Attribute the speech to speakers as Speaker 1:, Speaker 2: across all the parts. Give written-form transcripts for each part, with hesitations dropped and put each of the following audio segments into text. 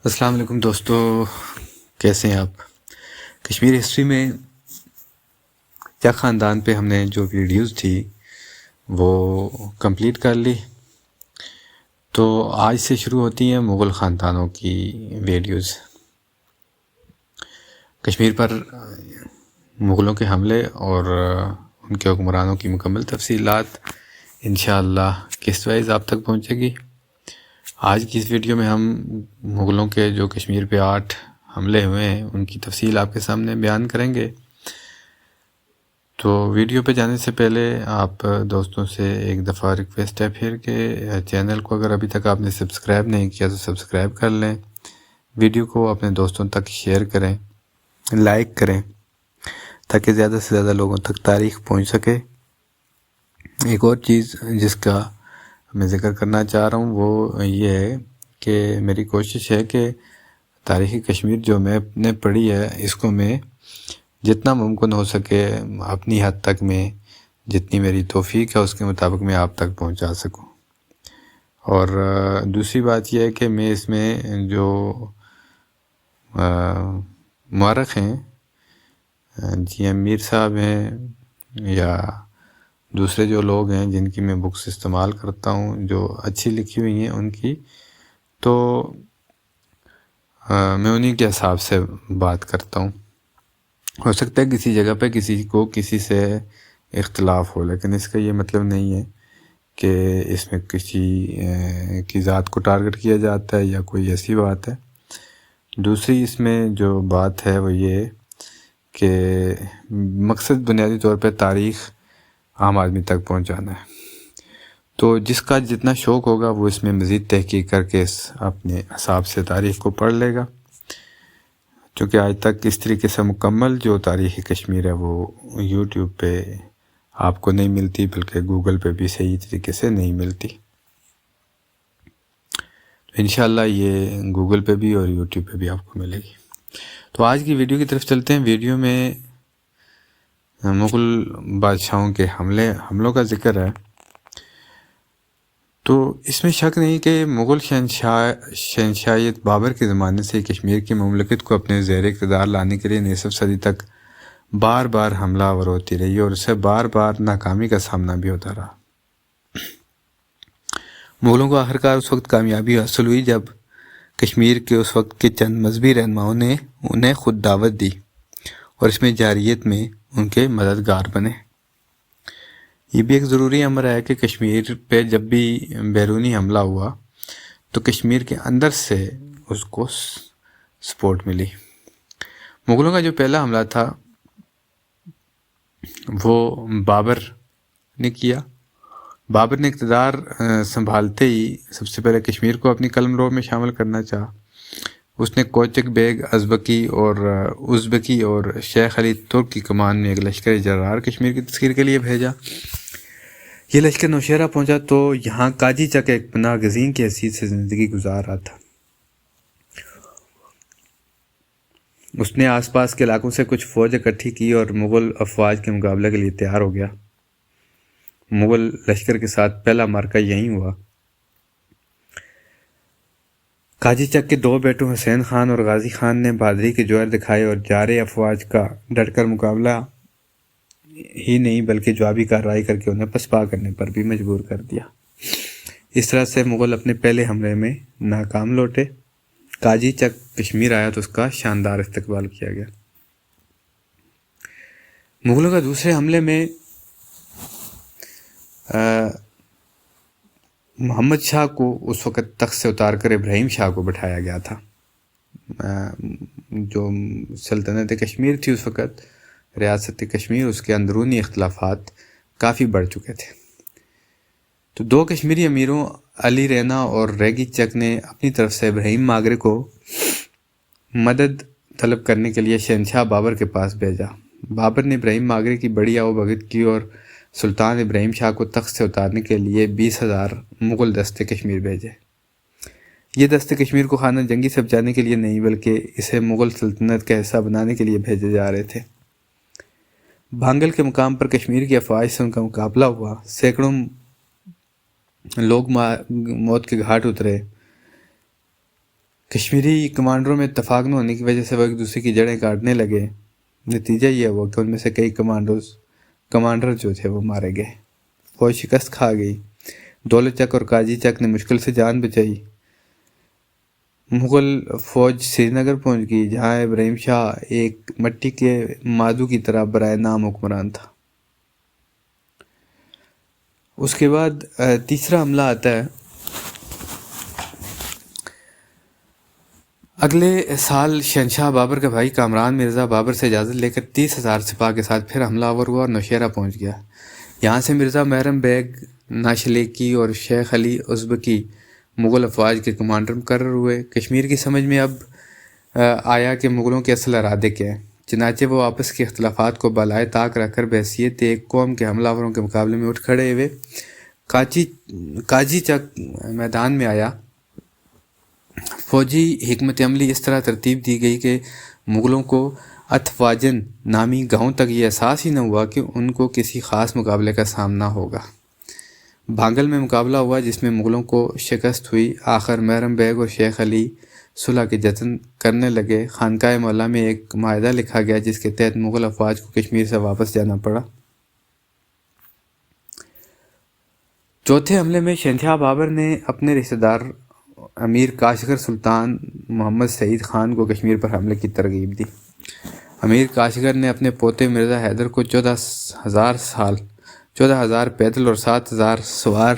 Speaker 1: السلام علیکم دوستو، کیسے ہیں آپ؟ کشمیر ہسٹری میں چک خاندان پہ ہم نے جو ویڈیوز تھی وہ کمپلیٹ کر لی، تو آج سے شروع ہوتی ہیں مغل خاندانوں کی ویڈیوز۔ کشمیر پر مغلوں کے حملے اور ان کے حکمرانوں کی مکمل تفصیلات انشاءاللہ قسط وائز آپ تک پہنچے گی۔ آج کی اس ویڈیو میں ہم مغلوں کے جو کشمیر پہ 8 حملے ہوئے ہیں ان کی تفصیل آپ کے سامنے بیان کریں گے۔ تو ویڈیو پہ جانے سے پہلے آپ دوستوں سے ایک دفعہ ریکویسٹ ہے پھر کہ چینل کو اگر ابھی تک آپ نے سبسکرائب نہیں کیا تو سبسکرائب کر لیں، ویڈیو کو اپنے دوستوں تک شیئر کریں، لائک کریں تاکہ زیادہ سے زیادہ لوگوں تک تاریخ پہنچ سکے۔ ایک اور چیز جس کا میں ذکر کرنا چاہ رہا ہوں وہ یہ ہے کہ میری کوشش ہے کہ تاریخی کشمیر جو میں نے پڑھی ہے اس کو میں جتنا ممکن ہو سکے اپنی حد تک میں جتنی میری توفیق ہے اس کے مطابق میں آپ تک پہنچا سکوں۔ اور دوسری بات یہ ہے کہ میں اس میں جو مورخ ہیں جی امیر صاحب ہیں یا دوسرے جو لوگ ہیں جن کی میں بکس استعمال کرتا ہوں جو اچھی لکھی ہوئی ہیں ان کی، تو میں انہی کے حساب سے بات کرتا ہوں۔ ہو سکتا ہے کسی جگہ پہ کسی کو کسی سے اختلاف ہو، لیکن اس کا یہ مطلب نہیں ہے کہ اس میں کسی کی ذات کو ٹارگٹ کیا جاتا ہے یا کوئی ایسی بات ہے۔ دوسری اس میں جو بات ہے وہ یہ کہ مقصد بنیادی طور پہ تاریخ عام آدمی تک پہنچانا ہے، تو جس کا جتنا شوق ہوگا وہ اس میں مزید تحقیق کر کے اپنے حساب سے تاریخ کو پڑھ لے گا، چونکہ آج تک اس طریقے سے مکمل جو تاریخی کشمیر ہے وہ یوٹیوب پہ آپ کو نہیں ملتی، بلکہ گوگل پہ بھی صحیح طریقے سے نہیں ملتی۔ انشاءاللہ یہ گوگل پہ بھی اور یوٹیوب پہ بھی آپ کو ملے گی۔ تو آج کی ویڈیو کی طرف چلتے ہیں۔ ویڈیو میں مغل بادشاہوں کے حملوں کا ذکر ہے، تو اس میں شک نہیں کہ مغل شہنشاہیت بابر کے زمانے سے کشمیر کی مملکت کو اپنے زیر اقتدار لانے کے لیے نصف صدی تک بار بار حملہ آور ہوتی رہی اور اسے بار بار ناکامی کا سامنا بھی ہوتا رہا۔ مغلوں کو آخرکار اس وقت کامیابی حاصل ہوئی جب کشمیر کے اس وقت کے چند مذہبی رہنماؤں نے انہیں خود دعوت دی اور اس میں جارحیت میں ان کے مددگار بنے۔ یہ بھی ایک ضروری امر ہے کہ کشمیر پہ جب بھی بیرونی حملہ ہوا تو کشمیر کے اندر سے اس کو سپورٹ ملی۔ مغلوں کا جو پہلا حملہ تھا وہ بابر نے کیا۔ بابر نے اقتدار سنبھالتے ہی سب سے پہلے کشمیر کو اپنی قلم رو میں شامل کرنا چاہا۔ اس نے کوچک بیگ ازبکی اور شیخ علی ترک کی کمان میں ایک لشکر جرار کشمیر کی تسخیر کے لیے بھیجا۔ یہ لشکر نوشہرہ پہنچا تو یہاں کاجی چک ایک پناہ گزین کی حیثیت سے زندگی گزار رہا تھا۔ اس نے آس پاس کے علاقوں سے کچھ فوج اکٹھی کی اور مغل افواج کے مقابلے کے لیے تیار ہو گیا۔ مغل لشکر کے ساتھ پہلا معرکہ یہیں ہوا۔ کاجی چک کے 2 بیٹوں حسین خان اور غازی خان نے بہادری کے جوہر دکھائے اور جارے افواج کا ڈٹ کر مقابلہ ہی نہیں بلکہ جوابی کارروائی کر کے انہیں پسپا کرنے پر بھی مجبور کر دیا۔ اس طرح سے مغل اپنے پہلے حملے میں ناکام لوٹے۔ کاجی چک کشمیر آیا تو اس کا شاندار استقبال کیا گیا۔ مغلوں کا دوسرے حملے میں محمد شاہ کو اس وقت تخت سے اتار کر ابراہیم شاہ کو بٹھایا گیا تھا۔ جو سلطنت کشمیر تھی اس وقت، ریاست کشمیر، اس کے اندرونی اختلافات کافی بڑھ چکے تھے، تو 2 کشمیری امیروں علی رینا اور ریگی چک نے اپنی طرف سے ابراہیم ماگرے کو مدد طلب کرنے کے لیے شہنشاہ بابر کے پاس بھیجا۔ بابر نے ابراہیم ماگرے کی بڑی آؤبھگت کی اور سلطان ابراہیم شاہ کو تخت سے اتارنے کے لیے 20,000 مغل دستے کشمیر بھیجے۔ یہ دستے کشمیر کو خانہ جنگی سے بچانے کے لیے نہیں بلکہ اسے مغل سلطنت کا حصہ بنانے کے لیے بھیجے جا رہے تھے۔ بھانگل کے مقام پر کشمیر کی افواج سے ان کا مقابلہ ہوا۔ سینکڑوں لوگ موت کے گھاٹ اترے۔ کشمیری کمانڈروں میں اتفاق نہ ہونے کی وجہ سے وہ ایک دوسرے کی جڑیں کاٹنے لگے۔ نتیجہ یہ ہوا کہ ان میں سے کئی کمانڈر جو تھے وہ مارے گئے، فوج شکست کھا گئی۔ دولت چک اور قاجی چک نے مشکل سے جان بچائی۔ مغل فوج سری نگر پہنچ گئی، جہاں ابراہیم شاہ ایک مٹی کے مادو کی طرح برائے نام حکمران تھا۔ اس کے بعد تیسرا حملہ آتا ہے۔ اگلے سال شہنشاہ بابر کا بھائی کامران مرزا بابر سے اجازت لے کر 30,000 سپاہ کے ساتھ پھر حملہ آور ہوا اور نوشہرہ پہنچ گیا۔ یہاں سے مرزا محرم بیگ ناشلیکی اور شیخ علی ازبکی مغل افواج کے کمانڈر مقرر ہوئے۔ کشمیر کی سمجھ میں اب آیا کہ مغلوں کے اصل ارادے کیا ہیں، چنانچہ وہ آپس کے اختلافات کو بالائے طاق رکھ کر بحیثیت ایک قوم کے حملہ آوروں کے مقابلے میں اٹھ کھڑے ہوئے۔ قاجی چک میدان میں آیا۔ فوجی حکمت عملی اس طرح ترتیب دی گئی کہ مغلوں کو اتفاجن نامی گاؤں تک یہ احساس ہی نہ ہوا کہ ان کو کسی خاص مقابلے کا سامنا ہوگا۔ بھانگل میں مقابلہ ہوا جس میں مغلوں کو شکست ہوئی۔ آخر محرم بیگ اور شیخ علی صلح کے جتن کرنے لگے۔ خانقاہ مولا میں ایک معاہدہ لکھا گیا جس کے تحت مغل افواج کو کشمیر سے واپس جانا پڑا۔ چوتھے حملے میں شہنشاہ بابر نے اپنے رشتہ دار امیر کاشغر سلطان محمد سعید خان کو کشمیر پر حملے کی ترغیب دی۔ امیر کاشغر نے اپنے پوتے مرزا حیدر کو 14,000 پیدل اور 7,000 سوار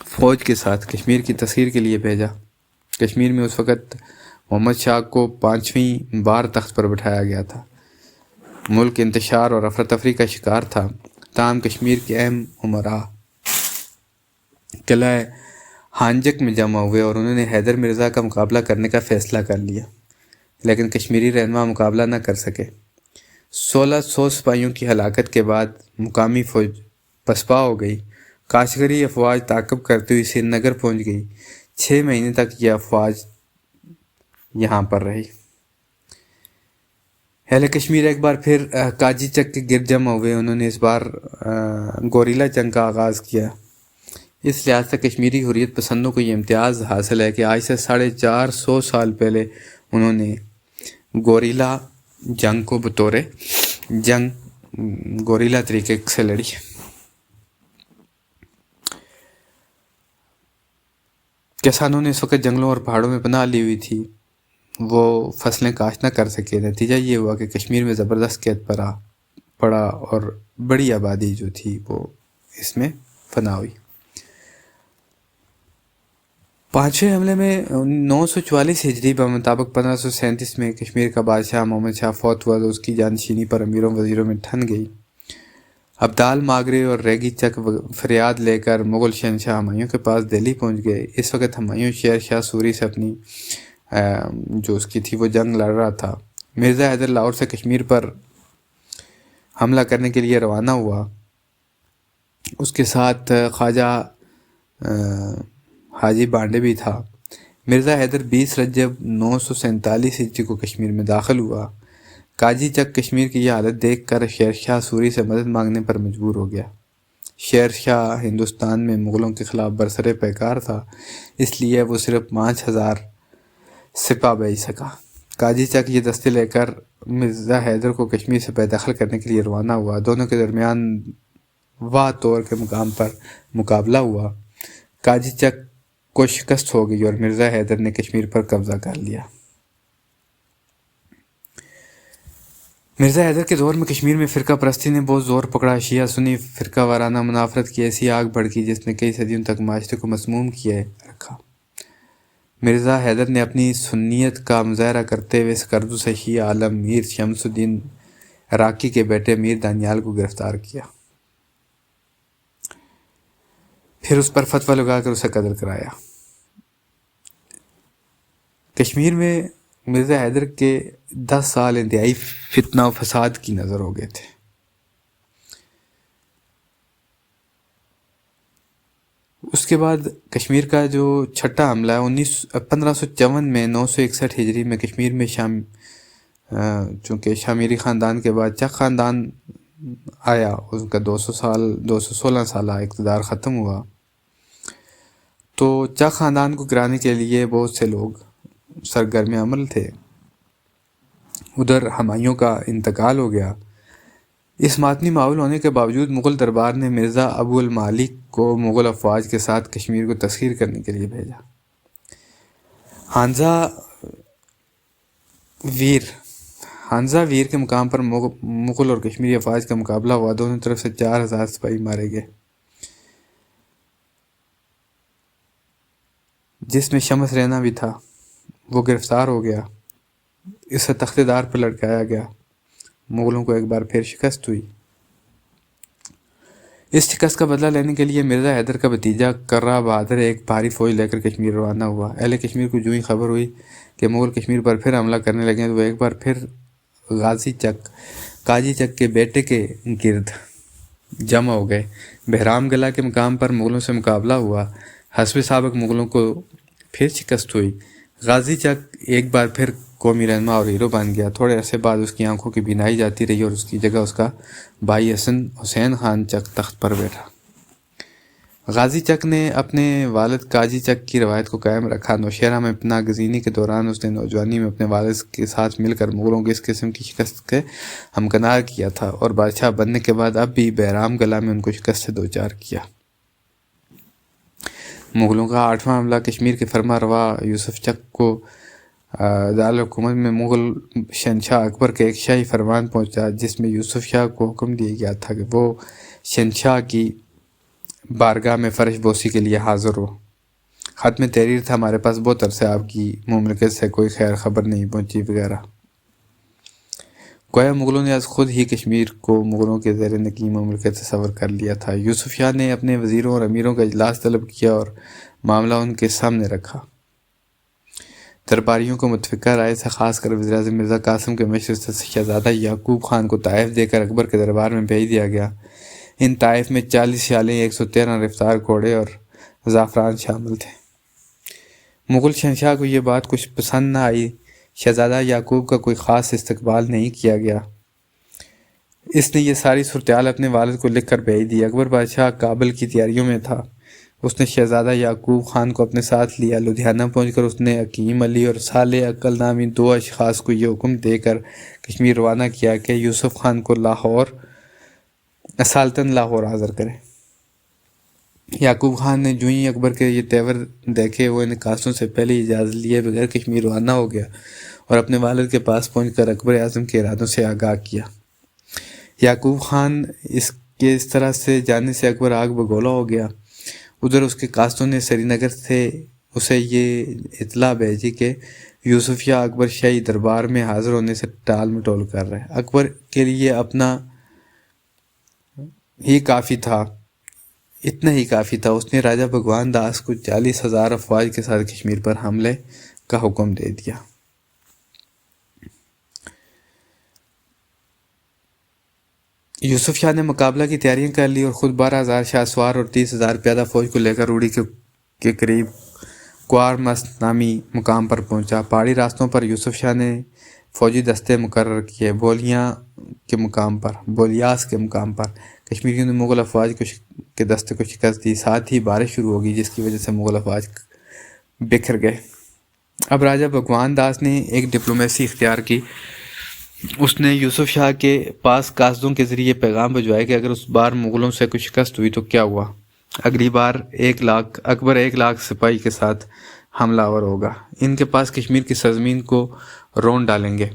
Speaker 1: فوج کے ساتھ کشمیر کی تسخیر کے لیے بھیجا۔ کشمیر میں اس وقت محمد شاہ کو 5ویں بار تخت پر بٹھایا گیا تھا۔ ملک انتشار اور افراتفری کا شکار تھا، تاہم کشمیر کے اہم امراء قلعہ ہانجک میں جمع ہوئے اور انہوں نے حیدر مرزا کا مقابلہ کرنے کا فیصلہ کر لیا، لیکن کشمیری رہنما مقابلہ نہ کر سکے۔ 1,600 سپاہیوں کی ہلاکت کے بعد مقامی فوج پسپا ہو گئی۔ کاشغری افواج تعاقب کرتے ہوئی سری نگر پہنچ گئی۔ 6 مہینے تک یہ افواج یہاں پر رہی۔ اہل کشمیر ایک بار پھر قاجی چک کے گرد جمع ہوئے۔ انہوں نے اس بار گوریلا جنگ کا آغاز کیا۔ اس لحاظ سے کشمیری حریت پسندوں کو یہ امتیاز حاصل ہے کہ آج سے 450 سال پہلے انہوں نے گوریلا جنگ کو بطور گوریلا طریقے سے لڑی۔ کسانوں نے اس وقت جنگلوں اور پہاڑوں میں پناہ لی ہوئی تھی، وہ فصلیں کاشت نہ کر سکے۔ نتیجہ یہ ہوا کہ کشمیر میں زبردست قحط پڑا اور بڑی آبادی جو تھی وہ اس میں فنا ہوئی۔ 5ویں حملے میں 944 ہجری بمطابق 1537 میں کشمیر کا بادشاہ محمد شاہ فوت ہوا تو اس کی جانشینی پر امیروں وزیروں میں ٹھن گئی۔ ابدال ماگرے اور ریگی چک فریاد لے کر مغل شہنشاہ ہمایوں کے پاس دہلی پہنچ گئے۔ اس وقت ہمایوں شیر شاہ سوری سے اپنی جو اس کی تھی وہ جنگ لڑ رہا تھا۔ مرزا حیدر لاہور سے کشمیر پر حملہ کرنے کے لیے روانہ ہوا۔ اس کے ساتھ خواجہ حاجی بانڈے بھی تھا۔ مرزا حیدر 20 رجب 947 ہجری کو کشمیر میں داخل ہوا۔ قاجی چک کشمیر کی یہ حالت دیکھ کر شیر شاہ سوری سے مدد مانگنے پر مجبور ہو گیا۔ شیر شاہ ہندوستان میں مغلوں کے خلاف برسر پیکار تھا، اس لیے وہ صرف 5,000 سپاہ بھیج سکا۔ قاجی چک یہ دستے لے کر مرزا حیدر کو کشمیر سے بے دخل کرنے کے لیے روانہ ہوا۔ دونوں کے درمیان واہ طور کے مقام پر مقابلہ ہوا۔ قاجی چک کو شکست ہو گئی اور مرزا حیدر نے کشمیر پر قبضہ کر لیا۔ مرزا حیدر کے دور میں کشمیر میں فرقہ پرستی نے بہت زور پکڑا۔ شیعہ سنی فرقہ وارانہ منافرت کی ایسی آگ بھڑکی جس نے کئی صدیوں تک معاشرے کو مسموم کیے رکھا۔ مرزا حیدر نے اپنی سنیت کا مظاہرہ کرتے ہوئے سکردو سے شیعہ عالم میر شمس الدین عراقی کے بیٹے میر دانیال کو گرفتار کیا، پھر اس پر فتویٰ لگا کر اسے قتل کرایا۔ کشمیر میں مرزا حیدر کے 10 سال انتہائی فتنہ و فساد کی نظر ہو گئے تھے۔ اس کے بعد کشمیر کا جو چھٹا حملہ ہے 1554 میں 961 ہجری میں کشمیر میں چونکہ شامیری خاندان کے بعد چک خاندان آیا، اس کا 216 سالہ اقتدار ختم ہوا، تو چک خاندان کو گرانے کے لیے بہت سے لوگ سرگرم عمل تھے۔ ادھر ہمایوں کا انتقال ہو گیا۔ اس ماتمی ماحول ہونے کے باوجود مغل دربار نے مرزا ابو المالک کو مغل افواج کے ساتھ کشمیر کو تسخیر کرنے کے لیے بھیجا۔ ہانزا ویر کے مقام پر مغل اور کشمیری افواج کا مقابلہ ہوا۔ دونوں طرف سے 4000 سپاہی مارے گئے، جس میں شمس رینا بھی تھا۔ وہ گرفتار ہو گیا، اسے تخت دار پر لٹکایا گیا۔ مغلوں کو ایک بار پھر شکست ہوئی۔ اس شکست کا بدلہ لینے کے لیے مرزا حیدر کا بھتیجا کرہ بہادر ایک بھاری فوج لے کر کشمیر روانہ ہوا۔ اہل کشمیر کو جو ہی خبر ہوئی کہ مغل کشمیر پر پھر حملہ کرنے لگے تو وہ ایک بار پھر قاجی چک کے بیٹے کے گرد جمع ہو گئے۔ بہرام گلہ کے مقام پر مغلوں سے مقابلہ ہوا۔ حسب سابق مغلوں کو پھر شکست ہوئی۔ غازی چک ایک بار پھر قومی رہنما اور ہیرو بن گیا۔ تھوڑے عرصے بعد اس کی آنکھوں کی بینائی جاتی رہی اور اس کی جگہ اس کا بھائی حسین خان چک تخت پر بیٹھا۔ غازی چک نے اپنے والد قاجی چک کی روایت کو قائم رکھا۔ نوشہرہ میں پناہ گزینی کے دوران اس نے نوجوانی میں اپنے والد کے ساتھ مل کر مغلوں کی اس قسم کی شکست کے ہمکنار کیا تھا اور بادشاہ بننے کے بعد اب بھی بہرام گلہ میں ان کو شکست سے دوچار کیا۔ مغلوں کا 8واں حملہ کشمیر کے فرما روا یوسف چک کو دارالحکومت میں مغل شہنشاہ اکبر کے ایک شاہی فرمان پہنچا، جس میں یوسف شاہ کو حکم دیا گیا تھا کہ وہ شہنشاہ کی بارگاہ میں فرش بوسی کے لیے حاضر ہو۔ خط میں تحریر تھا: ہمارے پاس بہت عرصے آپ کی مملکت سے کوئی خیر خبر نہیں پہنچی وغیرہ۔ گویا مغلوں نے آج خود ہی کشمیر کو مغلوں کے زیر نگین مملکت تصور کر لیا تھا۔ یوسف شاہ نے اپنے وزیروں اور امیروں کا اجلاس طلب کیا اور معاملہ ان کے سامنے رکھا۔ درباریوں کو متفقہ رائے سے، خاص کر وزیر اعظم مرزا قاسم کے مشورے سے، شہزادہ یعقوب خان کو طائف دے کر اکبر کے دربار میں بھیج دیا گیا۔ ان طائف میں 40 شالیں، 113 رفتار گھوڑے اور زعفران شامل تھے۔ مغل شہنشاہ کو یہ بات کچھ پسند نہ آئی۔ شہزادہ یعقوب کا کوئی خاص استقبال نہیں کیا گیا۔ اس نے یہ ساری صورتحال اپنے والد کو لکھ کر بھیج دی۔ اکبر بادشاہ کابل کی تیاریوں میں تھا۔ اس نے شہزادہ یعقوب خان کو اپنے ساتھ لیا۔ لدھیانہ پہنچ کر اس نے حکیم علی اور صالح عقل نامی 2 اشخاص کو یہ حکم دے کر کشمیر روانہ کیا کہ یوسف خان کو سالتن لاہور حاضر کرے۔ یعقوب خان نے جو ہی اکبر کے یہ تیور دیکھے، وہ ان کاسوں سے پہلے اجازت لیے بغیر کشمیر روانہ ہو گیا اور اپنے والد کے پاس پہنچ کر اکبر اعظم کے ارادوں سے آگاہ کیا۔ یعقوب خان اس طرح سے جانے سے اکبر آگ بگولا ہو گیا۔ ادھر اس کے قاصدوں نے سری نگر سے اسے یہ اطلاع بھیجی کہ یوسف شاہ اکبر شاہی دربار میں حاضر ہونے سے ٹال مٹول کر رہے۔ اکبر کے لیے اپنا ہی کافی تھا، اتنا ہی کافی تھا۔ اس نے راجہ بھگوان داس کو 40,000 افواج کے ساتھ کشمیر پر حملے کا حکم دے دیا۔ یوسف شاہ نے مقابلہ کی تیاریاں کر لی اور خود 12,000 شاہ سوار اور 30,000 پیادہ فوج کو لے کر روڑی کے قریب کوار مست نامی مقام پر پہنچا۔ پہاڑی راستوں پر یوسف شاہ نے فوجی دستے مقرر کیے۔ بولیاس کے مقام پر کشمیریوں نے مغل افواج کے دستے کو شکست دی۔ ساتھ ہی بارش شروع ہوگی، جس کی وجہ سے مغل افواج بکھر گئے۔ اب راجہ بھگوان داس نے ایک ڈپلومیسی اختیار کی۔ اس نے یوسف شاہ کے پاس قاصدوں کے ذریعے پیغام بھجوایا کہ اگر اس بار مغلوں سے کوئی شکست ہوئی تو کیا ہوا، اگلی بار اکبر 1,00,000 سپاہی کے ساتھ حملہ آور ہوگا، ان کے پاس کشمیر کی سرزمین کو رون ڈالیں گے،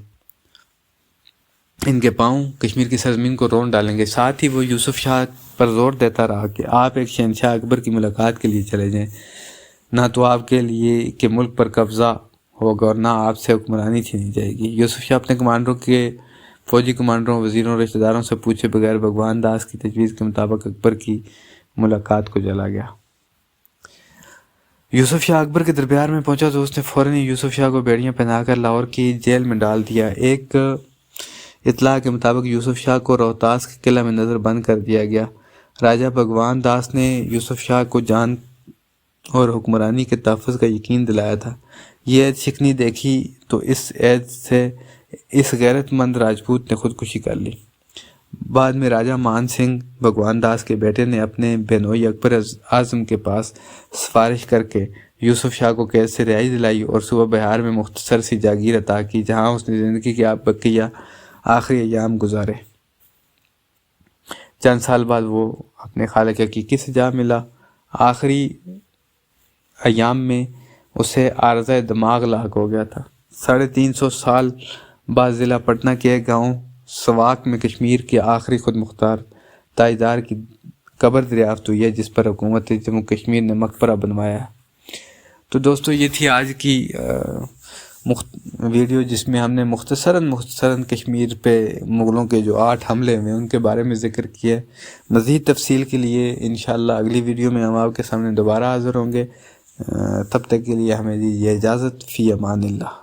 Speaker 1: ان کے پاؤں کشمیر کی سرزمین کو رون ڈالیں گے۔ ساتھ ہی وہ یوسف شاہ پر زور دیتا رہا کہ آپ ایک شہنشاہ اکبر کی ملاقات کے لیے چلے جائیں، نہ تو آپ کے لیے کہ ملک پر قبضہ ہوگا اور نہ آپ سے حکمرانی چھینی جائے گی۔ یوسف شاہ اپنے فوجی کمانڈروں، وزیروں اور رشتہ داروں سے پوچھے بغیر بھگوان داس کی تجویز کے مطابق اکبر کی ملاقات کو چلا گیا۔ یوسف شاہ اکبر کے دربار میں پہنچا تو اس نے فوراً یوسف شاہ کو بیڑیاں پہنا کر لاہور کی جیل میں ڈال دیا۔ ایک اطلاع کے مطابق یوسف شاہ کو روہتاس کے قلعہ میں نظر بند کر دیا گیا۔ راجہ بھگوان داس نے یوسف شاہ کو جان اور حکمرانی کے تحفظ کا یقین دلایا تھا۔ یہ عہد شکنی دیکھی تو اس عہد سے اس غیرت مند راجپوت نے خودکشی کر لی۔ بعد میں راجہ مان سنگھ بھگوان داس کے بیٹے نے اپنے بہنوئی اکبر اعظم کے پاس سفارش کر کے یوسف شاہ کو قید سے رہائی دلائی اور صوبہ بہار میں مختصر سی جاگیر عطا کی، جہاں اس نے زندگی کے بقیہ آخری ایام گزارے۔ چند سال بعد وہ اپنے خالق حقیقی سے جا ملا۔ آخری ایام میں اسے عارضہ دماغ لاحق ہو گیا تھا۔ 350 سال بعد ضلع پٹنہ کے ایک گاؤں سواک میں کشمیر کے آخری خود مختار تاجدار کی قبر دریافت ہوئی ہے، جس پر حکومت جموں کشمیر نے مقبرہ بنوایا ہے۔ تو دوستو یہ تھی آج کی ویڈیو، جس میں ہم نے مختصراً کشمیر پہ مغلوں کے جو 8 حملے ہوئے ان کے بارے میں ذکر کیا ہے۔ مزید تفصیل کے لیے انشاءاللہ اگلی ویڈیو میں ہم آپ کے سامنے دوبارہ حاضر ہوں گے۔ تب تک کے لیے ہمیں دیجیے اجازت، فی امان اللہ۔